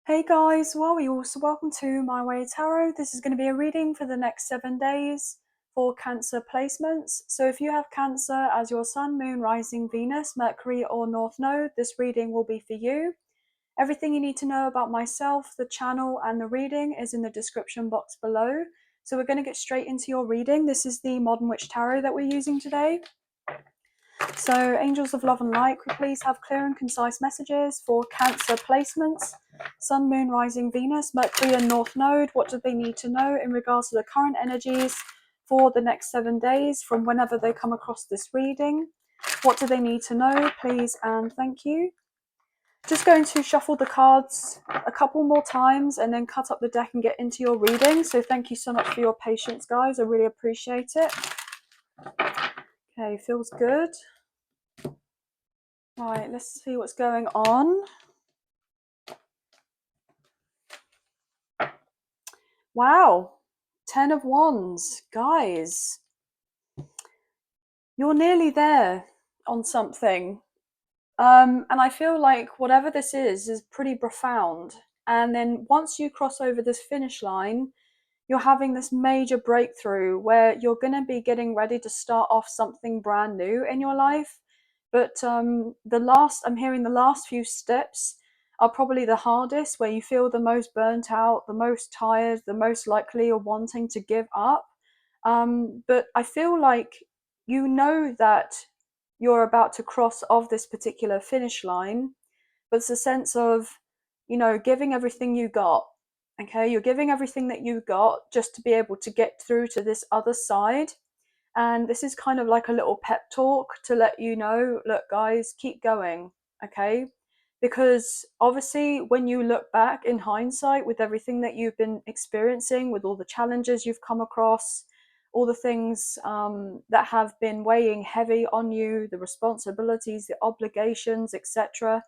Hey guys, well, you also welcome to My Way Tarot. This is going to be a reading for the next 7 days for Cancer placements. So if you have Cancer as your Sun, Moon, Rising, Venus, Mercury or North Node, this reading will be for you. Everything you need to know about myself, the channel and the reading is in the description box below. So we're going to get straight into your reading. This is the Modern Witch Tarot that we're using today. So angels of love and light, could please have clear and concise messages for Cancer placements, Sun, Moon, Rising, Venus, Mercury and North Node. What do they need to know in regards to the current energies for the next 7 days from whenever they come across this reading? What do they need to know, please and thank you. Just going to shuffle the cards a couple more times and then cut up the deck and get into your reading. So thank you so much for your patience, guys. I really appreciate it. Okay, feels good. Right, let's see what's going on. Wow, 10 of Wands. Guys, you're nearly there on something. And I feel like whatever this is pretty profound. And then once you cross over this finish line, you're having this major breakthrough where you're going to be getting ready to start off something brand new in your life. But I'm hearing the last few steps are probably the hardest, where you feel the most burnt out, the most tired, the most likely you're wanting to give up. But I feel like you know that you're about to cross off this particular finish line, but it's a sense of, giving everything you got. Okay, you're giving everything that you got just to be able to get through to this other side. And this is kind of like a little pep talk to let you know, look, guys, keep going. Okay, because obviously when you look back in hindsight with everything that you've been experiencing, with all the challenges you've come across, all the things that have been weighing heavy on you, the responsibilities, the obligations, etc.,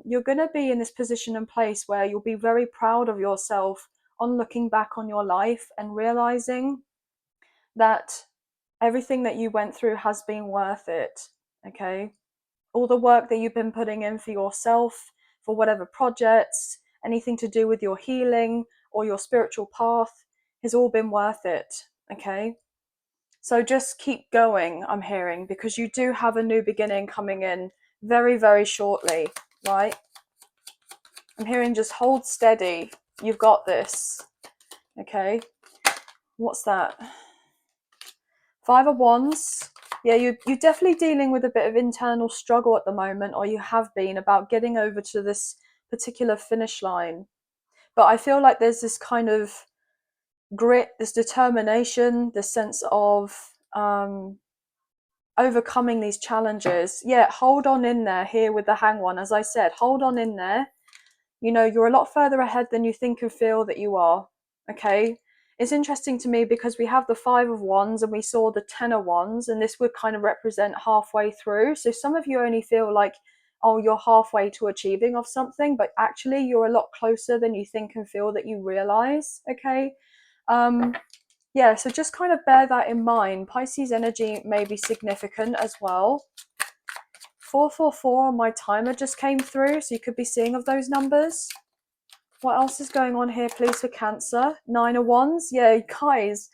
you're going to be in this position and place where you'll be very proud of yourself on looking back on your life and realizing that everything that you went through has been worth it. Okay, all the work that you've been putting in for yourself, for whatever projects, anything to do with your healing or your spiritual path, has all been worth it. Okay, so just keep going, I'm hearing, because you do have a new beginning coming in very, very shortly, right? I'm hearing just hold steady. You've got this. Okay. What's that? 5 of Wands. Yeah, you're definitely dealing with a bit of internal struggle at the moment, or you have been, about getting over to this particular finish line. But I feel like there's this kind of grit, this determination, this sense of overcoming these challenges. Yeah, hold on in there here with the Hanged One. As I said, hold on in there. You're a lot further ahead than you think and feel that you are. Okay, it's interesting to me because we have the 5 of Wands and we saw the 10 of Wands, and this would kind of represent halfway through. So some of you only feel like, oh, you're halfway to achieving of something, but actually you're a lot closer than you think and feel that you realize. Okay, yeah, so just kind of bear that in mind. Pisces energy may be significant as well. 444 on my timer just came through, so you could be seeing of those numbers. What else is going on here, please, for Cancer? 9 of Wands. Yeah, guys,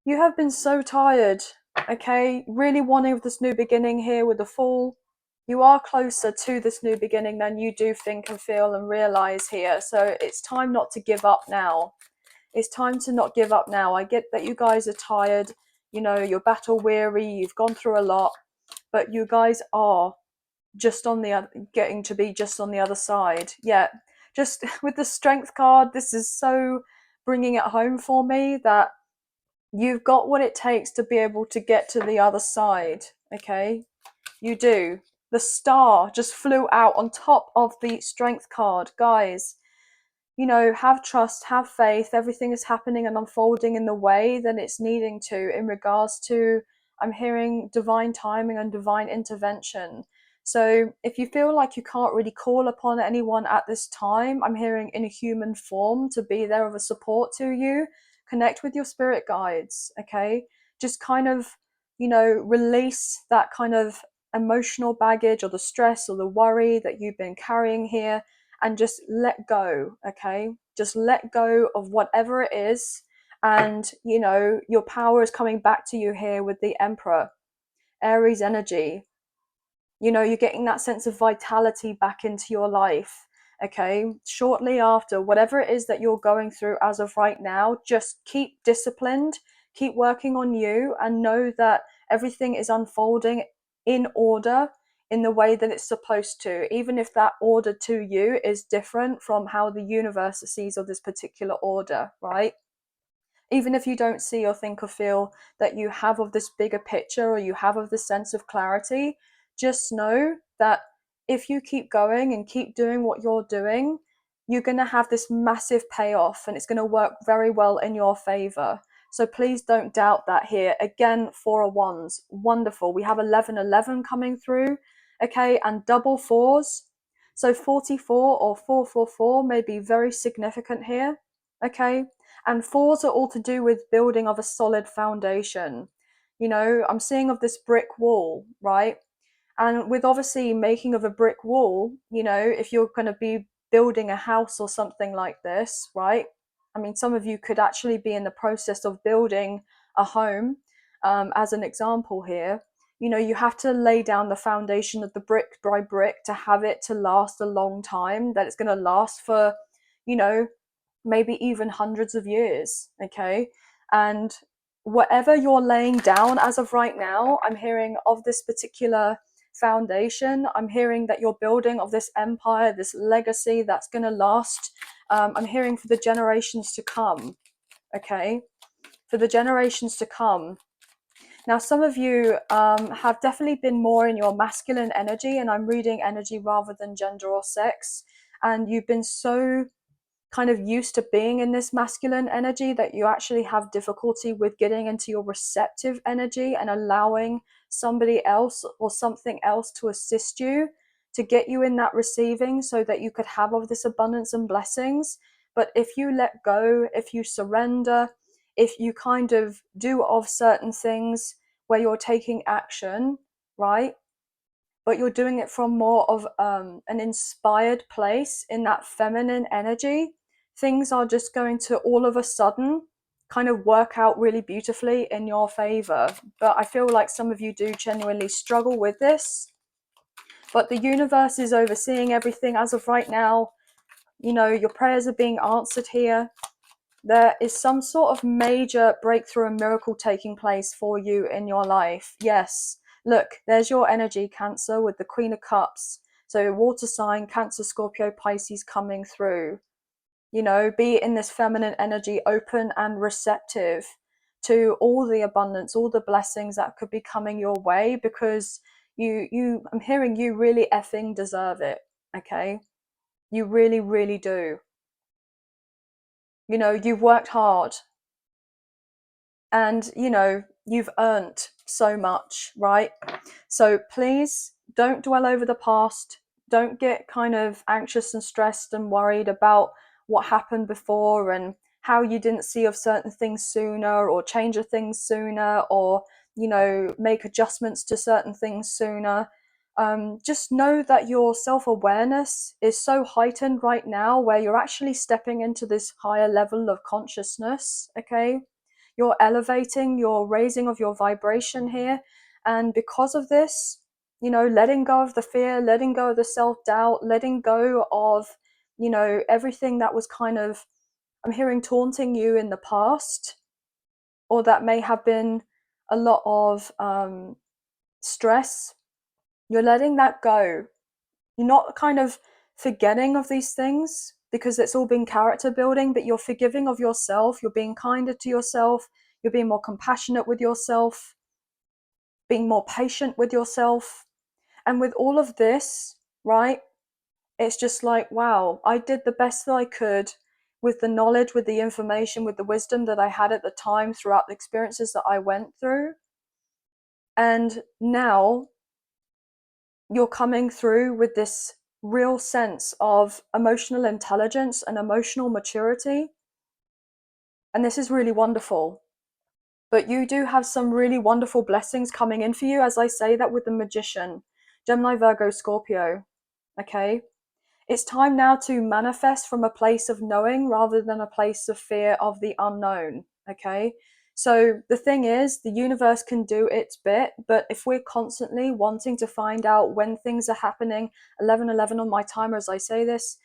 you have been so tired. Okay, really wanting this new beginning here with the Fool. You are closer to this new beginning than you do think and feel and realize here. So it's time not to give up now. It's time to not give up now. I get that you guys are tired. You're battle weary. You've gone through a lot. But you guys are just on the getting to be just on the other side. Yeah, just with the Strength card, this is so bringing it home for me that you've got what it takes to be able to get to the other side. Okay, you do. The Star just flew out on top of the Strength card. Guys, have trust, have faith. Everything is happening and unfolding in the way that it's needing to, in regards to, I'm hearing, divine timing and divine intervention. So if you feel like you can't really call upon anyone at this time, I'm hearing in a human form to be there of a support to you. Connect with your spirit guides. Okay, just kind of, release that kind of emotional baggage or the stress or the worry that you've been carrying here, and just let go, okay? Just let go of whatever it is. And, you know, your power is coming back to you here with the Emperor, Aries energy. You know, you're getting that sense of vitality back into your life. Okay, shortly after, whatever it is that you're going through as of right now, just keep disciplined, keep working on you, and know that everything is unfolding in order, in the way that it's supposed to, even if that order to you is different from how the universe sees of this particular order, right? Even if you don't see or think or feel that you have of this bigger picture, or you have of this sense of clarity, just know that if you keep going and keep doing what you're doing, you're going to have this massive payoff, and it's going to work very well in your favor. So please don't doubt that here. Again, Four of Wands, wonderful. We have 1111 coming through, okay, and double fours. So 44 or 444 may be very significant here, okay? And fours are all to do with building of a solid foundation. You know, I'm seeing of this brick wall, right? And with obviously making of a brick wall, you know, if you're going to be building a house or something like this, right? I mean, some of you could actually be in the process of building a home, as an example here. You know, you have to lay down the foundation of the brick by brick to have it to last a long time, that it's going to last for, you know, maybe even hundreds of years, okay? And whatever you're laying down as of right now, I'm hearing of this particular foundation. I'm hearing that you're building of this empire, this legacy that's going to last. I'm hearing for the generations to come, okay? For the generations to come. Now, some of you have definitely been more in your masculine energy, and I'm reading energy rather than gender or sex. And you've been so kind of used to being in this masculine energy that you actually have difficulty with getting into your receptive energy and allowing somebody else or something else to assist you, to get you in that receiving, so that you could have of this abundance and blessings. But if you let go, if you surrender, if you kind of do of certain things where you're taking action, right, but you're doing it from more of an inspired place in that feminine energy, things are just going to all of a sudden kind of work out really beautifully in your favor. But I feel like some of you do genuinely struggle with this. But the universe is overseeing everything as of right now. You know, your prayers are being answered here. There is some sort of major breakthrough and miracle taking place for you in your life. Yes. Look, there's your energy, Cancer, with the Queen of Cups. So water sign, Cancer, Scorpio, Pisces coming through. You know, be in this feminine energy, open and receptive to all the abundance, all the blessings that could be coming your way, because I'm hearing you really effing deserve it. Okay? You really, really do. You know, you've worked hard, and you know, you've earned so much, right? So please don't dwell over the past. Don't get kind of anxious and stressed and worried about what happened before and how you didn't see of certain things sooner, or change of things sooner, or, you know, make adjustments to certain things sooner. Just know that your self-awareness is so heightened right now, where you're actually stepping into this higher level of consciousness, okay? You're elevating, you're raising of your vibration here. And because of this, you know, letting go of the fear, letting go of the self-doubt, letting go of, you know, everything that was kind of, I'm hearing, taunting you in the past, or that may have been a lot of stress. You're letting that go. You're not kind of forgetting of these things, because it's all been character building, but you're forgiving of yourself. You're being kinder to yourself. You're being more compassionate with yourself, being more patient with yourself. And with all of this, right, it's just like, wow, I did the best that I could with the knowledge, with the information, with the wisdom that I had at the time throughout the experiences that I went through. And now you're coming through with this real sense of emotional intelligence and emotional maturity. And this is really wonderful. But you do have some really wonderful blessings coming in for you, as I say that with the Magician, Gemini, Virgo, Scorpio. Okay? It's time now to manifest from a place of knowing rather than a place of fear of the unknown. Okay. So the thing is, the universe can do its bit, but if we're constantly wanting to find out when things are happening, 11:11 on my timer as I say this,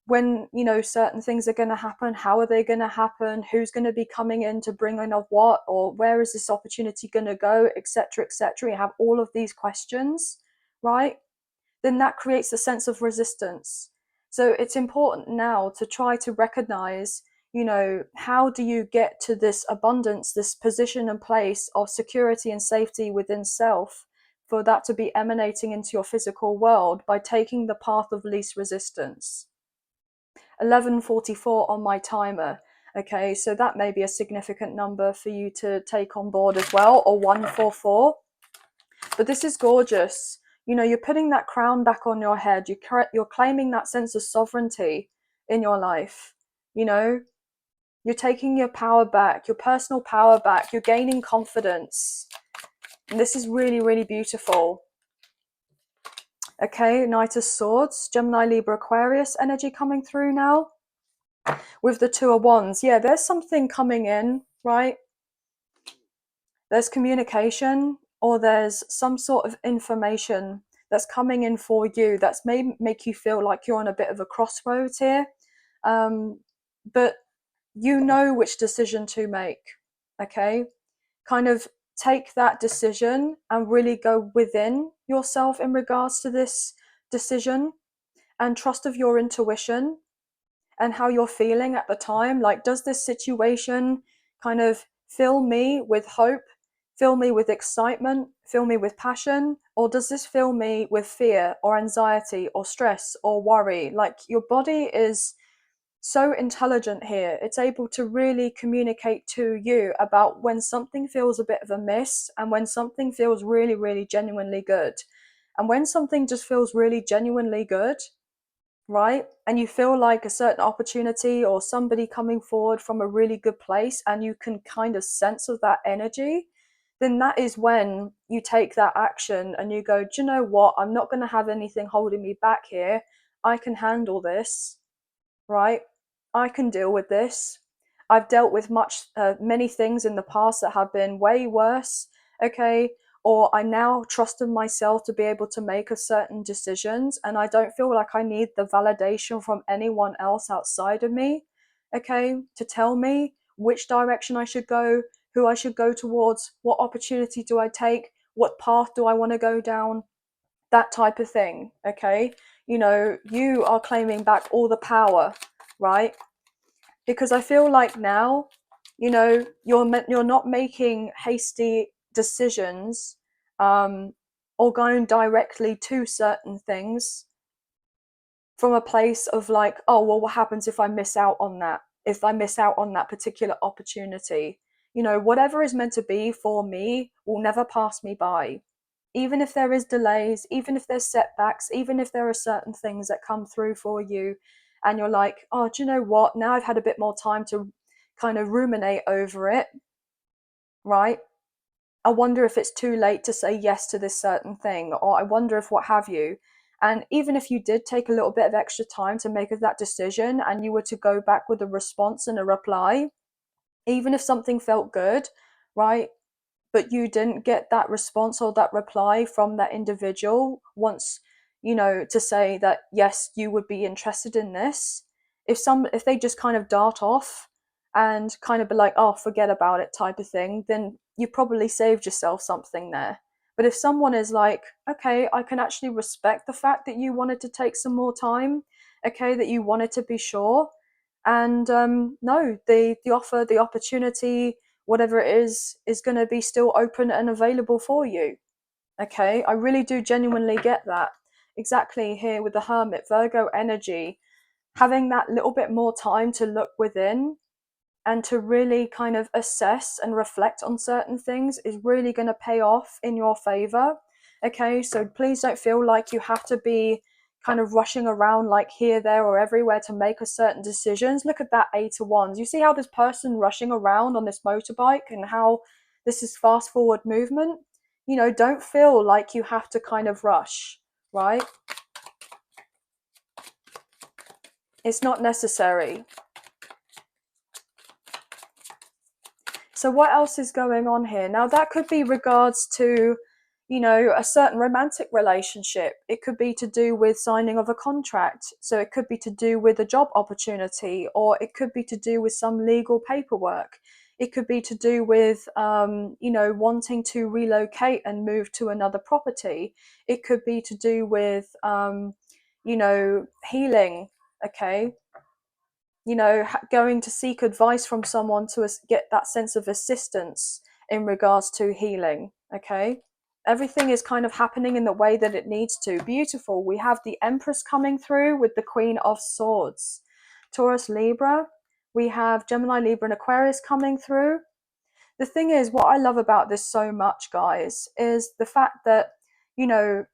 when certain things are going to happen, how are they going to happen, who's going to be coming in to bring in of what, or where is this opportunity going to go, etc., etc. You have all of these questions, right? Then that creates a sense of resistance. So it's important now to try to recognize, how do you get to this abundance, this position and place of security and safety within self, for that to be emanating into your physical world by taking the path of least resistance. 11:44 on my timer. Okay, so that may be a significant number for you to take on board as well, or 144. But this is gorgeous. You're putting that crown back on your head. You're claiming that sense of sovereignty in your life. You're taking your power back, your personal power back. You're gaining confidence. And this is really, really beautiful. Okay, Knight of Swords, Gemini, Libra, Aquarius energy coming through now. With the Two of Wands, yeah, there's something coming in, right? There's communication, or there's some sort of information that's coming in for you that's may make you feel like you're on a bit of a crossroads here. But you know which decision to make, okay? Kind of take that decision and really go within yourself in regards to this decision, and trust of your intuition and how you're feeling at the time. Like, does this situation kind of fill me with hope, fill me with excitement, fill me with passion, or does this fill me with fear or anxiety or stress or worry? Like, your body is so intelligent here. It's able to really communicate to you about when something feels a bit of a miss and when something feels really, really genuinely good. And when something just feels really genuinely good, right? And you feel like a certain opportunity or somebody coming forward from a really good place, and you can kind of sense of that energy, then that is when you take that action and you go, do you know what? I'm not going to have anything holding me back here. I can handle this, right? I can deal with this. I've dealt with many things in the past that have been way worse, okay? Or I now trust in myself to be able to make a certain decisions, and I don't feel like I need the validation from anyone else outside of me, okay, to tell me which direction I should go, who I should go towards, what opportunity do I take, what path do I want to go down, that type of thing, okay? You are claiming back all the power, right? Because I feel like now, you're not making hasty decisions, or going directly to certain things from a place of like, oh, well, what happens if I miss out on that? If I miss out on that particular opportunity, whatever is meant to be for me will never pass me by. Even if there is delays, even if there's setbacks, even if there are certain things that come through for you and you're like, oh, do you know what? Now I've had a bit more time to kind of ruminate over it, right? I wonder if it's too late to say yes to this certain thing, or I wonder if what have you. And even if you did take a little bit of extra time to make that decision and you were to go back with a response and a reply, even if something felt good, right? But you didn't get that response or that reply from that individual once, to say that yes, you would be interested in this. If they just kind of dart off and kind of be like, oh, forget about it type of thing, then you probably saved yourself something there. But if someone is like, okay, I can actually respect the fact that you wanted to take some more time, okay, that you wanted to be sure, and no, the offer, the opportunity, whatever it is going to be still open and available for you. Okay, I really do genuinely get that. Exactly, here with the Hermit, Virgo energy, having that little bit more time to look within and to really kind of assess and reflect on certain things is really going to pay off in your favor. Okay, so please don't feel like you have to be kind of rushing around like here, there, or everywhere to make a certain decisions. Look at that Eight of Wands. You see how this person rushing around on this motorbike and how this is fast forward movement? Don't feel like you have to kind of rush, right? It's not necessary. So what else is going on here? Now that could be regards to, you know, a certain romantic relationship. It could be to do with signing of a contract. So it could be to do with a job opportunity, or it could be to do with some legal paperwork. It could be to do with, you know, wanting to relocate and move to another property. It could be to do with, you know, healing. Okay, you know, going to seek advice from someone to get that sense of assistance in regards to healing. Okay, everything is kind of happening in the way that it needs to. Beautiful. We have the Empress coming through with the Queen of Swords. Taurus, Libra. We have Gemini, Libra, and Aquarius coming through. The thing is, what I love about this so much, guys, is the fact that, you know,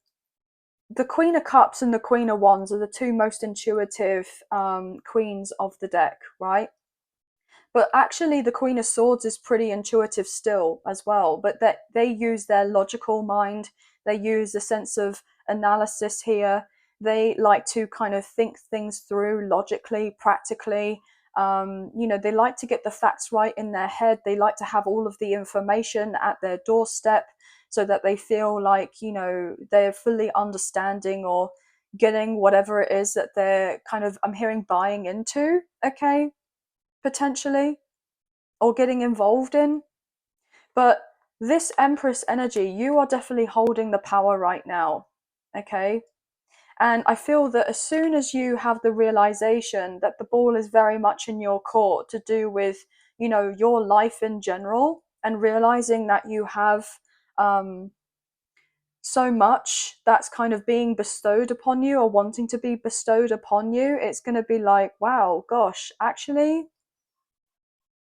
the Queen of Cups and the Queen of Wands are the two most intuitive queens of the deck, right? But actually, the Queen of Swords is pretty intuitive still as well. But that they use their logical mind, they use a sense of analysis here. They like to kind of think things through logically, practically. You know, they like to get the facts right in their head. They like to have all of the information at their doorstep so that they feel like, you know, they're fully understanding or getting whatever it is that they're kind of, I'm hearing, buying into. Okay, potentially, or getting involved in. But this Empress energy, you are definitely holding the power right now. Okay. And I feel that as soon as you have the realization that the ball is very much in your court to do with, you know, your life in general, and realizing that you have so much that's kind of being bestowed upon you or wanting to be bestowed upon you, it's going to be like, wow, gosh, actually,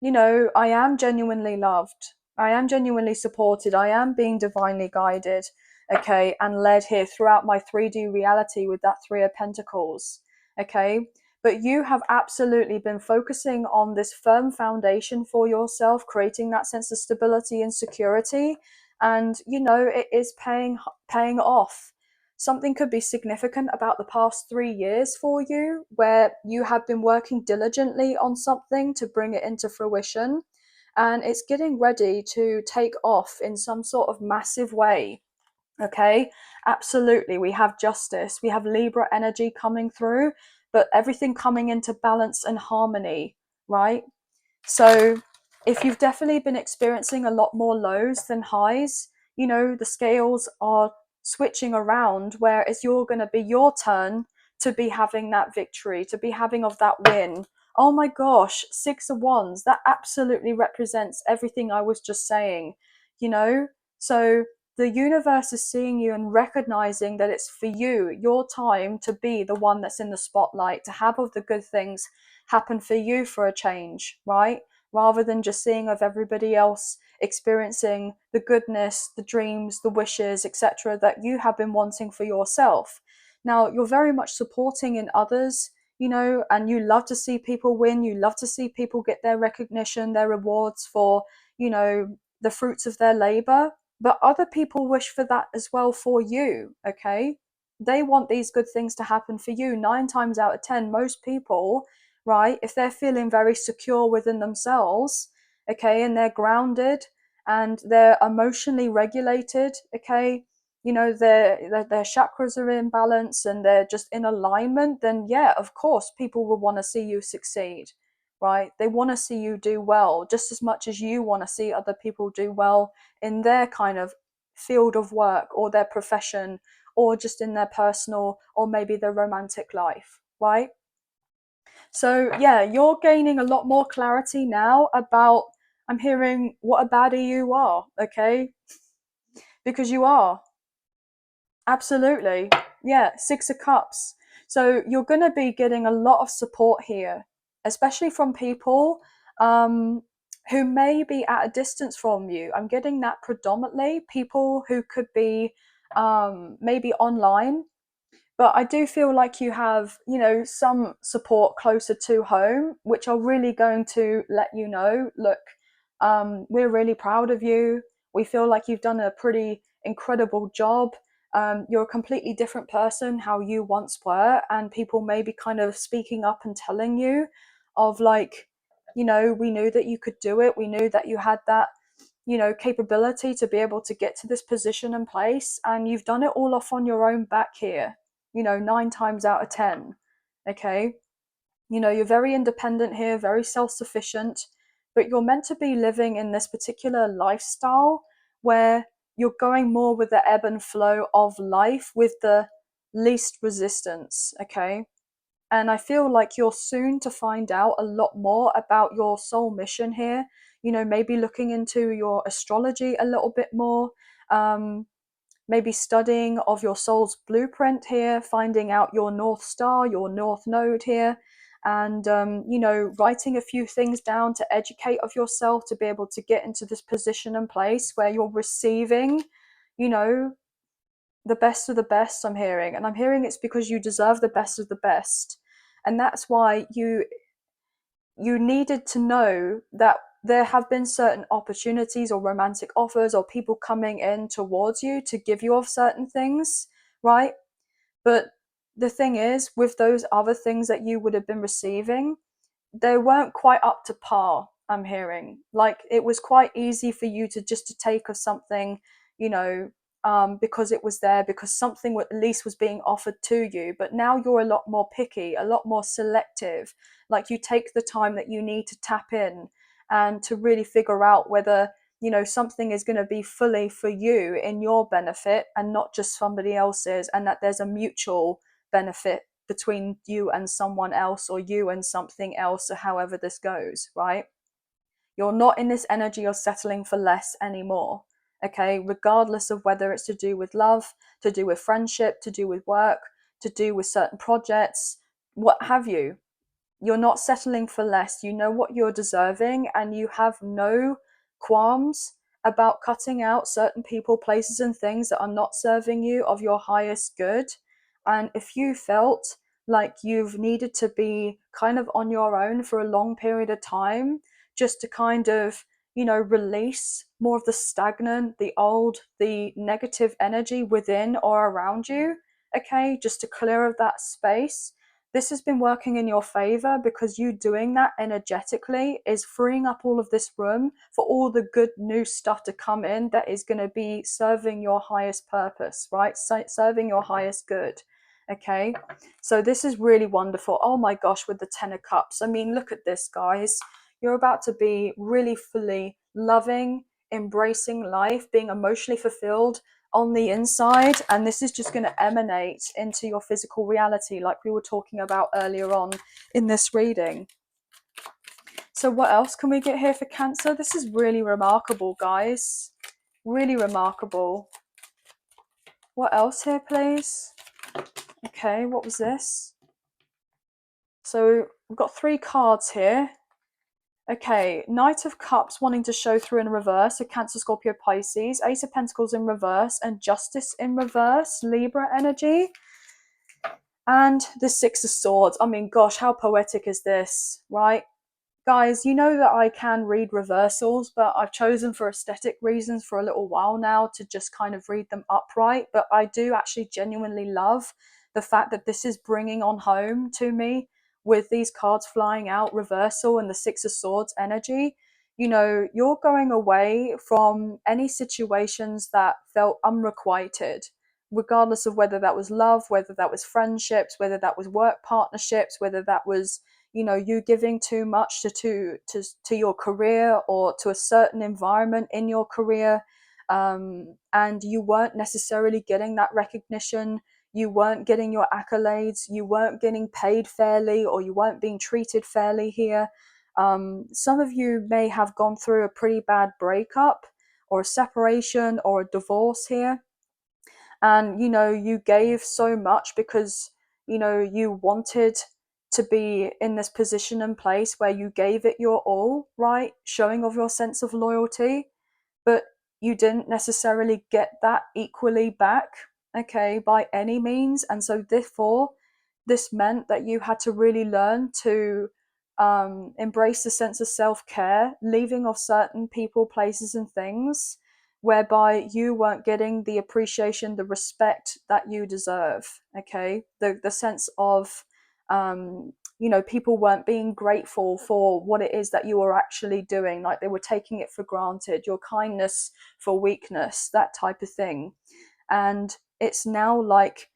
you know, I am genuinely loved. I am genuinely supported. I am being divinely guided, okay, and led here throughout my 3D reality with that Three of Pentacles, okay? But you have absolutely been focusing on this firm foundation for yourself, creating that sense of stability and security. And, you know, it is paying off. Something could be significant about the past 3 years for you, where you have been working diligently on something to bring it into fruition, and it's getting ready to take off in some sort of massive way. Okay, absolutely. We have justice, we have Libra energy coming through, but everything coming into balance and harmony, right? So if you've definitely been experiencing a lot more lows than highs, you know, the scales are switching around where it's you're going to be your turn to be having that victory, to be having of that win. Oh my gosh, Six of Wands, that absolutely represents everything I was just saying, you know? So the universe is seeing you and recognizing that it's for you, your time to be the one that's in the spotlight, to have all the good things happen for you for a change, right? Rather than just seeing of everybody else experiencing the goodness, the dreams, the wishes, etc., that you have been wanting for yourself. Now, you're very much supporting in others, you know, and you love to see people win. You love to see people get their recognition, their rewards for, you know, the fruits of their labor. But other people wish for that as well for you, okay? They want these good things to happen for you. 9 times out of 10, most people, right, if they're feeling very secure within themselves, okay, and they're grounded and they're emotionally regulated, okay, you know, their chakras are in balance and they're just in alignment, then yeah, of course, people will want to see you succeed, right? They want to see you do well just as much as you want to see other people do well in their kind of field of work or their profession or just in their personal or maybe their romantic life, right? So yeah, you're gaining a lot more clarity now about, I'm hearing, what a baddie you are, okay? Because you are. Absolutely. Yeah, Six of Cups. So you're going to be getting a lot of support here, especially from people who may be at a distance from you. I'm getting that predominantly people who could be maybe online, but I do feel like you have, you know, some support closer to home, which are really going to let you know, look, we're really proud of you. We feel like you've done a pretty incredible job. you're a completely different person how you once were, and people may be kind of speaking up and telling you of like, you know, we knew that you could do it, we knew that you had that, you know, capability to be able to get to this position and place, and you've done it all off on your own back here, you know, 9 times out of 10. Okay, you know, you're very independent here, very self-sufficient, but you're meant to be living in this particular lifestyle where you're going more with the ebb and flow of life with the least resistance. Okay, and I feel like you're soon to find out a lot more about your soul mission here. You know, maybe looking into your astrology a little bit more, um, maybe studying of your soul's blueprint here, finding out your North Star, your North Node here, and, you know, writing a few things down to educate of yourself to be able to get into this position and place where you're receiving, you know, the best of the best. I'm hearing, and I'm hearing it's because you deserve the best of the best, and that's why you needed to know that there have been certain opportunities or romantic offers or people coming in towards you to give you of certain things, right? But the thing is, with those other things that you would have been receiving, they weren't quite up to par. I'm hearing like it was quite easy for you to just to take of something, you know, because it was there, because something at least was being offered to you. But now you're a lot more picky, a lot more selective. Like you take the time that you need to tap in and to really figure out whether, you know, something is going to be fully for you in your benefit and not just somebody else's, and that there's a mutual benefit between you and someone else or you and something else, or however this goes, right? You're not in this energy of settling for less anymore. Okay, regardless of whether it's to do with love, to do with friendship, to do with work, to do with certain projects, what have you. You're not settling for less. You know what you're deserving, and you have no qualms about cutting out certain people, places, and things that are not serving you of your highest good. And if you felt like you've needed to be kind of on your own for a long period of time, just to kind of, you know, release more of the stagnant, the old, the negative energy within or around you, okay, just to clear of that space, this has been working in your favor, because you doing that energetically is freeing up all of this room for all the good new stuff to come in that is going to be serving your highest purpose, right? Serving your highest good. Okay, so this is really wonderful. Oh my gosh, with the 10 of Cups, I mean, look at this, guys. You're about to be really fully loving, embracing life, being emotionally fulfilled on the inside, and this is just going to emanate into your physical reality like we were talking about earlier on in this reading. So what else can we get here for Cancer? This is really remarkable, guys. Really remarkable. What else here, please? Okay, what was this? So we've got 3 cards here. Okay, Knight of Cups wanting to show through in reverse, so Cancer, Scorpio, Pisces, Ace of Pentacles in reverse, and Justice in reverse, Libra energy. And the 6 of Swords. I mean, gosh, how poetic is this, right? Guys, you know that I can read reversals, but I've chosen for aesthetic reasons for a little while now to just kind of read them upright. But I do actually genuinely love the fact that this is bringing on home to me with these cards flying out, reversal and the 6 of Swords energy. You know, you're going away from any situations that felt unrequited, regardless of whether that was love, whether that was friendships, whether that was work partnerships, whether that was, you know, you giving too much to your career or to a certain environment in your career, and you weren't necessarily getting that recognition, you weren't getting your accolades, you weren't getting paid fairly, or you weren't being treated fairly here. Some of you may have gone through a pretty bad breakup or a separation or a divorce here, and you know, you gave so much because, you know, you wanted to be in this position and place where you gave it your all, right, showing of your sense of loyalty, but you didn't necessarily get that equally back, okay, by any means. And so therefore this meant that you had to really learn to embrace the sense of self-care, leaving of certain people, places, and things, whereby you weren't getting the appreciation, the respect that you deserve. Okay, the sense of people weren't being grateful for what it is that you were actually doing, like they were taking it for granted, your kindness for weakness, that type of thing. And it's now like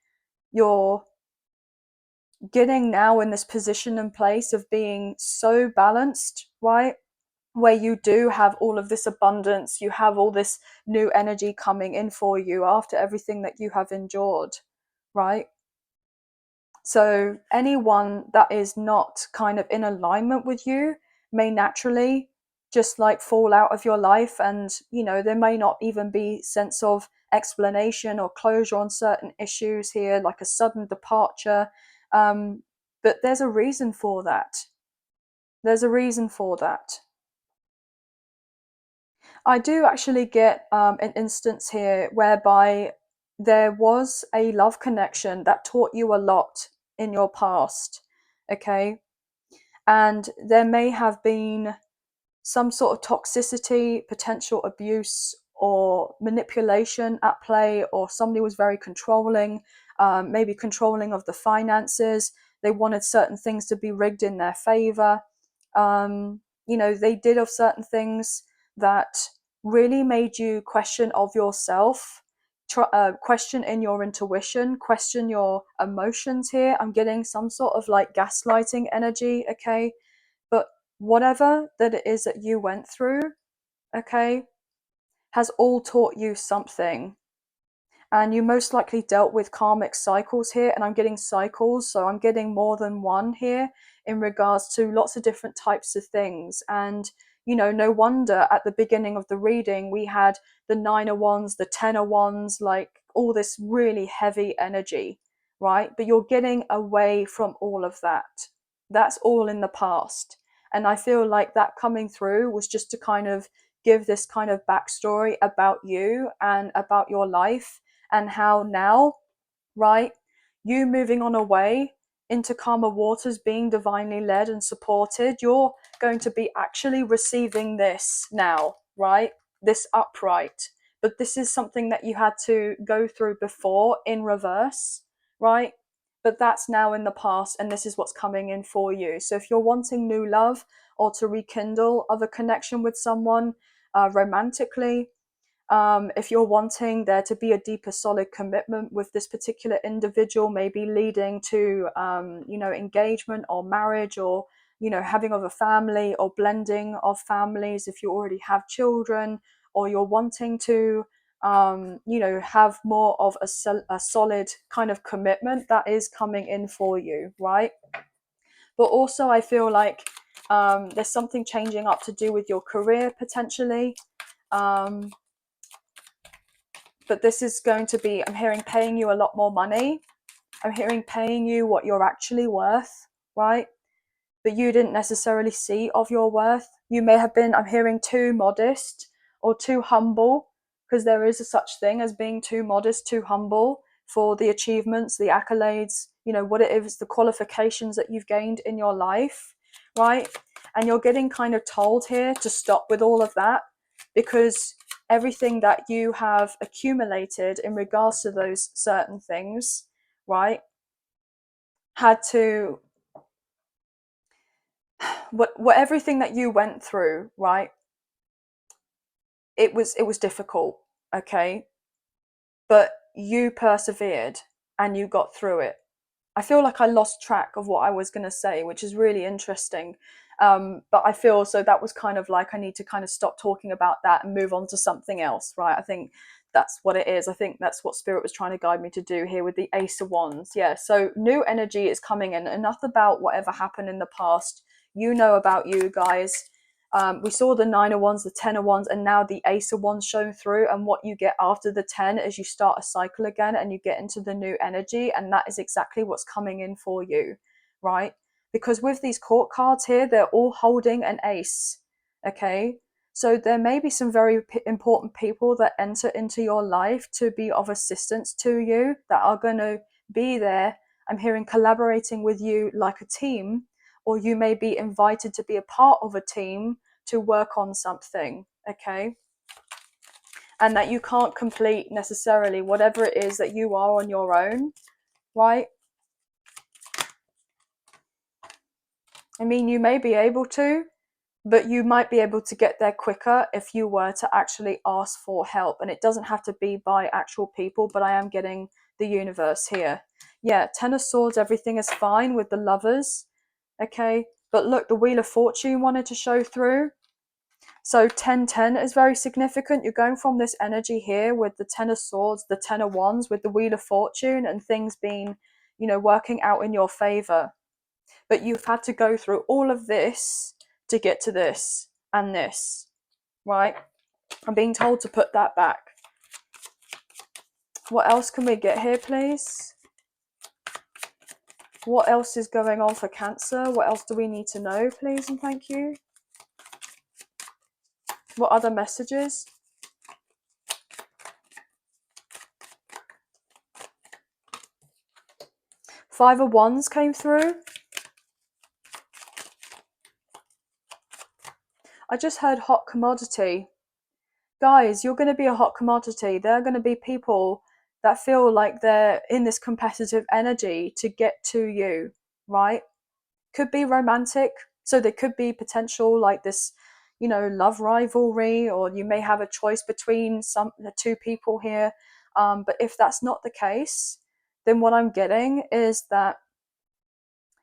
you're getting now in this position and place of being so balanced, right? Where you do have all of this abundance, you have all this new energy coming in for you after everything that you have endured, right? So anyone that is not kind of in alignment with you may naturally just like fall out of your life, and there may not even be sense of explanation or closure on certain issues here, like a sudden departure. But there's a reason for that. There's a reason for that. I do actually get an instance here whereby there was a love connection that taught you a lot in your past, okay? And there may have been some sort of toxicity, potential abuse, or manipulation at play, or somebody was very controlling, maybe controlling of the finances. They wanted certain things to be rigged in their favor. They did of certain things that really made you question of yourself, question in your intuition, question your emotions here. I'm getting some sort of like gaslighting energy, okay? But whatever that it is that you went through, okay, has all taught you something. And you most likely dealt with karmic cycles here, and I'm getting cycles, so I'm getting more than one here in regards to lots of different types of things. And no wonder at the beginning of the reading we had the 9 of Wands, the 10 of Wands, like all this really heavy energy, right? But you're getting away from all of that. That's all in the past. And I feel like that coming through was just to kind of give this kind of backstory about you and about your life, and how now, right, you moving on away into calmer waters, being divinely led and supported, you're going to be actually receiving this now, right? This upright. But this is something that you had to go through before in reverse, right? But that's now in the past, and this is what's coming in for you. So if you're wanting new love or to rekindle of a connection with someone romantically, if you're wanting there to be a deeper, solid commitment with this particular individual, maybe leading to, engagement or marriage, or, having of a family or blending of families, if you already have children, or you're wanting to, have more of a solid kind of commitment, that is coming in for you, right? But also I feel like there's something changing up to do with your career potentially. But this is going to be, I'm hearing paying you a lot more money. I'm hearing paying you what you're actually worth, right? But you didn't necessarily see of your worth. You may have been, I'm hearing, too modest or too humble, because there is a such thing as being too modest, too humble for the achievements, the accolades, what it is, the qualifications that you've gained in your life, right? And you're getting kind of told here to stop with all of that, because everything that you have accumulated in regards to those certain things, right, had to, what everything that you went through, right, it was difficult, okay, but you persevered and you got through it. I feel like I lost track of what I was going to say, which is really interesting. But I feel so that was kind of like I need to kind of stop talking about that and move on to something else, right? I think that's what it is. I think that's what Spirit was trying to guide me to do here with the Ace of Wands. Yeah, so new energy is coming in. Enough about whatever happened in the past. You know about you guys. We saw the 9 of Wands, the 10 of Wands, and now the Ace of Wands shown through. And what you get after the 10 is you start a cycle again and you get into the new energy. And that is exactly what's coming in for you, right? Because with these court cards here, they're all holding an ace, okay? So there may be some very important people that enter into your life to be of assistance to you, that are going to be there. I'm hearing collaborating with you like a team, or you may be invited to be a part of a team to work on something, okay? and that you can't complete necessarily whatever it is that you are on your own, right? I mean, you may be able to, but you might be able to get there quicker if you were to actually ask for help. And it doesn't have to be by actual people, but I am getting the universe here. Yeah, Ten of Swords, everything is fine with the Lovers, okay? But look, the Wheel of Fortune wanted to show through. So 10-10 is very significant. You're going from this energy here with the Ten of Swords, the Ten of Wands, with the Wheel of Fortune, and things being, you know, working out in your favor. But you've had to go through all of this to get to this and this, right? I'm being told to put that back. What else can we get here, please? What else is going on for Cancer? What else do we need to know, please, and thank you? What other messages? Five of Wands came through. I just heard hot commodity. Guys, you're going to be a hot commodity. There are going to be people that feel like they're in this competitive energy to get to you, right? Could be romantic. So there could be potential like this, you know, love rivalry, or you may have a choice between the two people here. But if that's not the case, then what I'm getting is that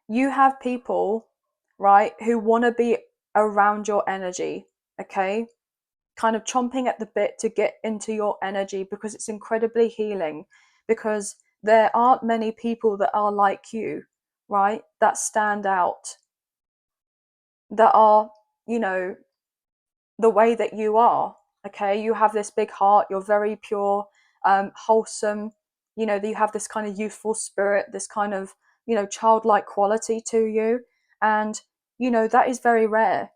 you have people, right, who want to be around your energy, okay? Kind of chomping at the bit to get into your energy because it's incredibly healing, because there aren't many people that are like you, right, that stand out, that are, you know, the way that you are, okay? You have this big heart, you're very pure, wholesome, you know, you have this kind of youthful spirit, this kind of, you know, childlike quality to you, and, you know, that is very rare.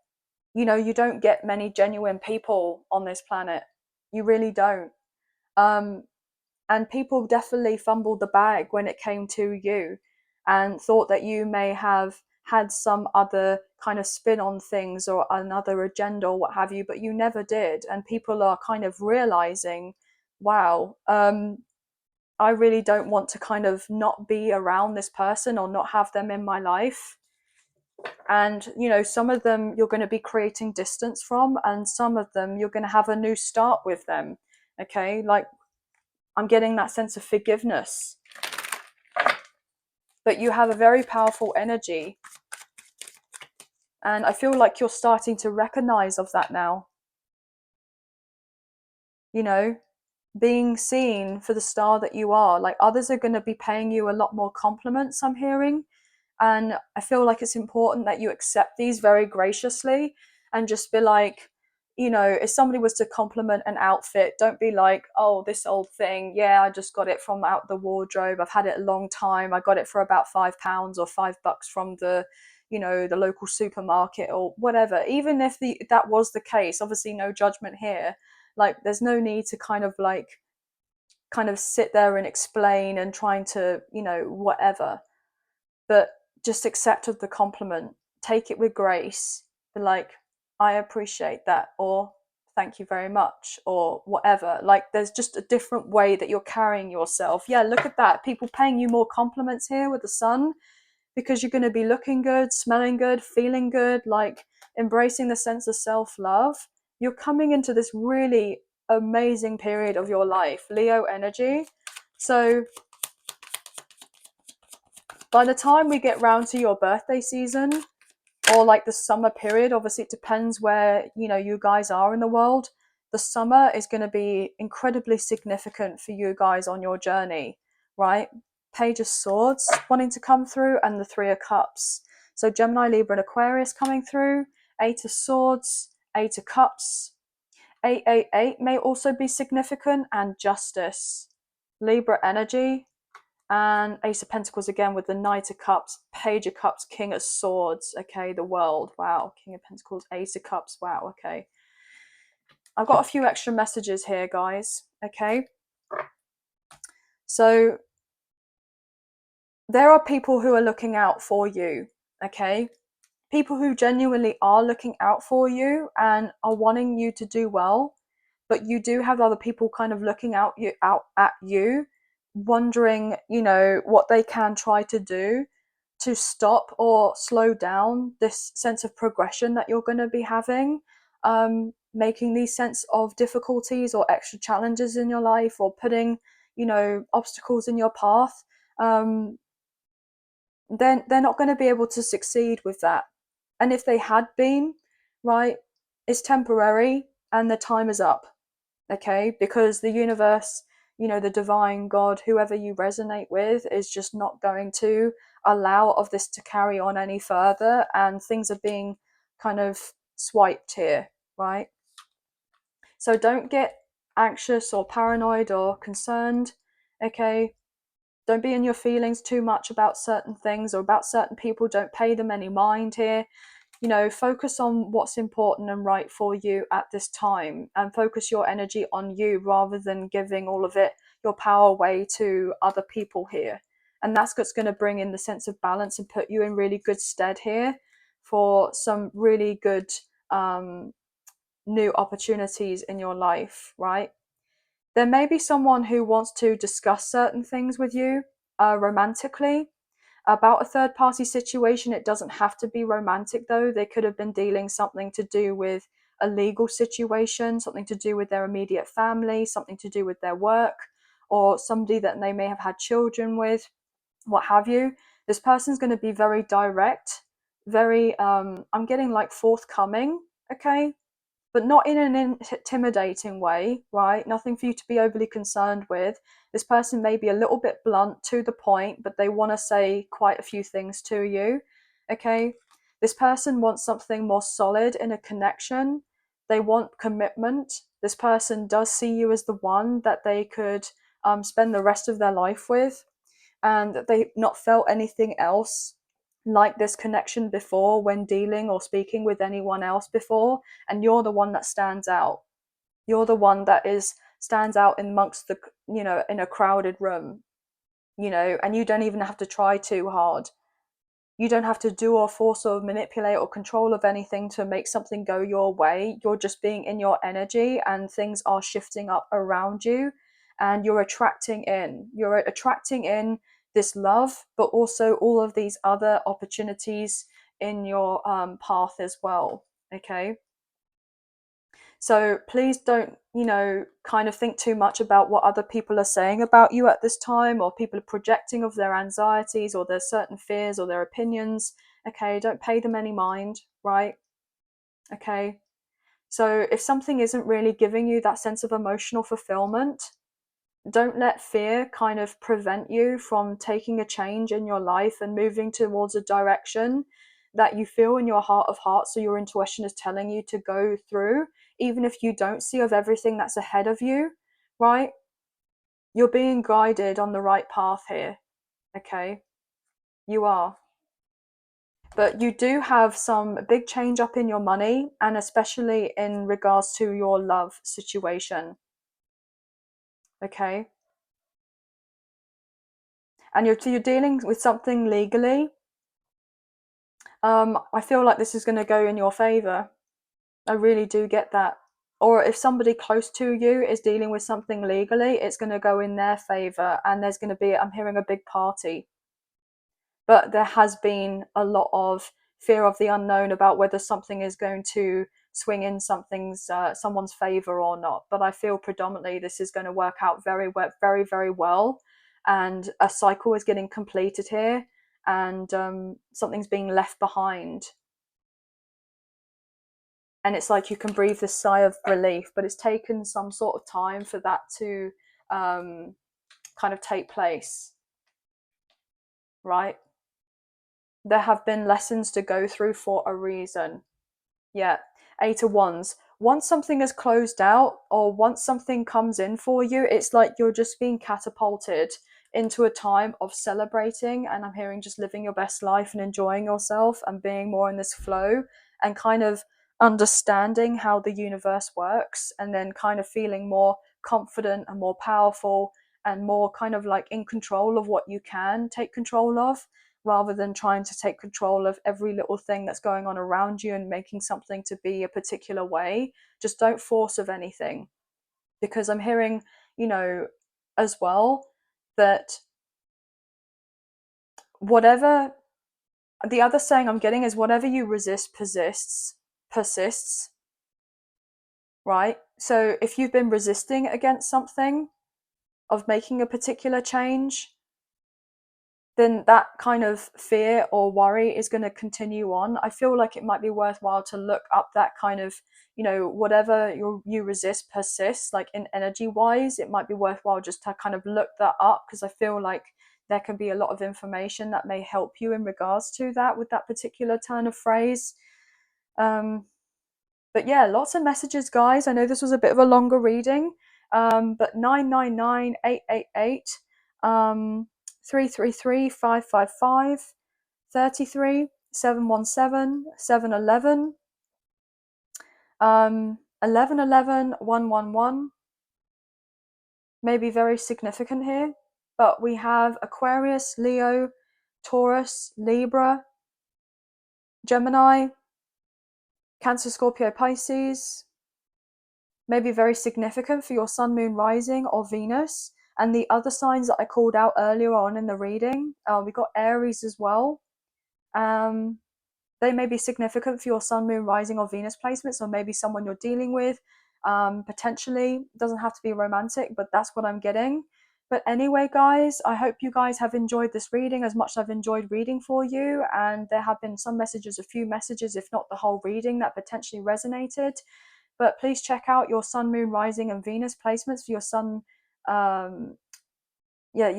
You know, you don't get many genuine people on this planet. You really don't. And people definitely fumbled the bag when it came to you and thought that you may have had some other kind of spin on things or another agenda or what have you, but you never did. And people are kind of realizing, wow, I really don't want to kind of not be around this person or not have them in my life. And, you know, some of them you're going to be creating distance from, and some of them you're going to have a new start with them. Okay, like I'm getting that sense of forgiveness. But you have a very powerful energy. And I feel like you're starting to recognize of that now. You know, being seen for the star that you are. Like others are going to be paying you a lot more compliments, I'm hearing. And I feel like it's important that you accept these very graciously and just be like, you know, if somebody was to compliment an outfit, don't be like, oh, this old thing, yeah, I just got it from out the wardrobe, I've had it a long time, I got it for about £5 or $5 from the, you know, the local supermarket or whatever. Even if that was the case, obviously no judgment here, like there's no need to kind of sit there and explain and trying to, you know, whatever. But just accept of the compliment, take it with grace, be like, I appreciate that, or thank you very much, or whatever. Like there's just a different way that you're carrying yourself. Yeah, look at that, people paying you more compliments here with the sun, because you're going to be looking good, smelling good, feeling good, like embracing the sense of self-love. You're coming into this really amazing period of your life, Leo energy. So by the time we get round to your birthday season, or like the summer period, obviously it depends where, you know, you guys are in the world, the summer is going to be incredibly significant for you guys on your journey, right? Page of Swords wanting to come through, and the Three of Cups. So Gemini, Libra and Aquarius coming through. Eight of Swords, Eight of Cups. 888 may also be significant, and Justice. Libra energy, and Ace of Pentacles again with the Knight of Cups, Page of Cups, King of Swords. Okay, the World. Wow. King of Pentacles, Ace of Cups. Wow. Okay. I've got a few extra messages here, guys. Okay. So there are people who are looking out for you. Okay. People who genuinely are looking out for you and are wanting you to do well. but you do have other people kind of looking out at you, wondering, what they can try to do to stop or slow down this sense of progression that you're going to be having, making these sense of difficulties or extra challenges in your life, or putting, obstacles in your path. Then they're not going to be able to succeed with that. And if they had been, right, it's temporary and the time is up. Okay, because the universe, the divine God, whoever you resonate with, is just not going to allow of this to carry on any further, and things are being kind of swiped here, right? So don't get anxious or paranoid or concerned. Okay, don't be in your feelings too much about certain things or about certain people. Don't pay them any mind here. Focus on what's important and right for you at this time, and focus your energy on you rather than giving all of it, your power, away to other people here. And that's what's going to bring in the sense of balance and put you in really good stead here for some really good new opportunities in your life, right? There may be someone who wants to discuss certain things with you romantically about a third party situation. It doesn't have to be romantic though. They could have been dealing something to do with a legal situation, something to do with their immediate family, something to do with their work, or somebody that they may have had children with, what have you. This person's going to be very direct, very I'm getting like forthcoming, okay, but not in an intimidating way, right? Nothing for you to be overly concerned with. This person may be a little bit blunt, to the point, but they want to say quite a few things to you, okay? This person wants something more solid in a connection. They want commitment. This person does see you as the one that they could spend the rest of their life with, and they've not felt anything else like this connection before when dealing or speaking with anyone else before. And you're the one that stands out. You're the one that stands out amongst the, in a crowded room, and you don't even have to try too hard. You don't have to do or force or manipulate or control of anything to make something go your way. You're just being in your energy, and things are shifting up around you, and you're attracting in this love, but also all of these other opportunities in your path as well. Okay. So please don't, kind of think too much about what other people are saying about you at this time, or people are projecting of their anxieties or their certain fears or their opinions. Okay, don't pay them any mind, right? Okay. So if something isn't really giving you that sense of emotional fulfillment, don't let fear kind of prevent you from taking a change in your life and moving towards a direction that you feel in your heart of hearts, so your intuition is telling you to go through, even if you don't see of everything that's ahead of you, right? You're being guided on the right path here, okay? You are. But you do have some big change up in your money, and especially in regards to your love situation, okay? And you're dealing with something legally. I feel like this is going to go in your favor. I really do get that. Or if somebody close to you is dealing with something legally, it's going to go in their favor, and there's going to be, I'm hearing, a big party. But there has been a lot of fear of the unknown about whether something is going to swing in someone's favor or not. But I feel predominantly this is going to work out very, very, very well, and a cycle is getting completed here, and something's being left behind. And it's like you can breathe this sigh of relief, but it's taken some sort of time for that to kind of take place, right? There have been lessons to go through for a reason. Yeah, 8 of Wands. Once something is closed out, or once something comes in for you, it's like you're just being catapulted into a time of celebrating. And I'm hearing just living your best life and enjoying yourself and being more in this flow, and kind of understanding how the universe works, and then kind of feeling more confident and more powerful and more kind of like in control of what you can take control of, rather than trying to take control of every little thing that's going on around you and making something to be a particular way. Just don't force of anything. because I'm hearing, as well, that whatever the other saying I'm getting is whatever you resist persists, right? So if you've been resisting against something of making a particular change, then that kind of fear or worry is going to continue on. I feel like it might be worthwhile to look up that kind of, whatever you resist persists, like in energy wise, it might be worthwhile just to kind of look that up, because I feel like there can be a lot of information that may help you in regards to that with that particular turn of phrase. But yeah, lots of messages, guys. I know this was a bit of a longer reading, but 999-888, 333-555, 33, 717, 711, 1111, 111 may be very significant here. But we have Aquarius, Leo, Taurus, Libra, Gemini, Cancer, Scorpio, Pisces, may be very significant for your sun, moon, rising, or Venus. And the other signs that I called out earlier on in the reading, we got Aries as well. They may be significant for your sun, moon, rising, or Venus placements, or maybe someone you're dealing with. Potentially, doesn't have to be romantic, but that's what I'm getting. But anyway, guys, I hope you guys have enjoyed this reading as much as I've enjoyed reading for you. And there have been some messages, a few messages, if not the whole reading, that potentially resonated. But please check out your sun, moon, rising, and Venus placements for your sun, your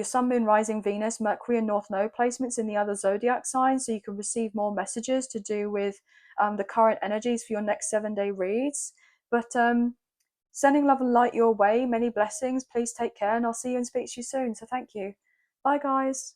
sun, moon, rising, Venus, Mercury, and North Node placements in the other zodiac signs, so you can receive more messages to do with the current energies for your next 7-day reads. But sending love and light your way, many blessings. Please take care, and I'll see you and speak to you soon. So thank you. Bye, guys.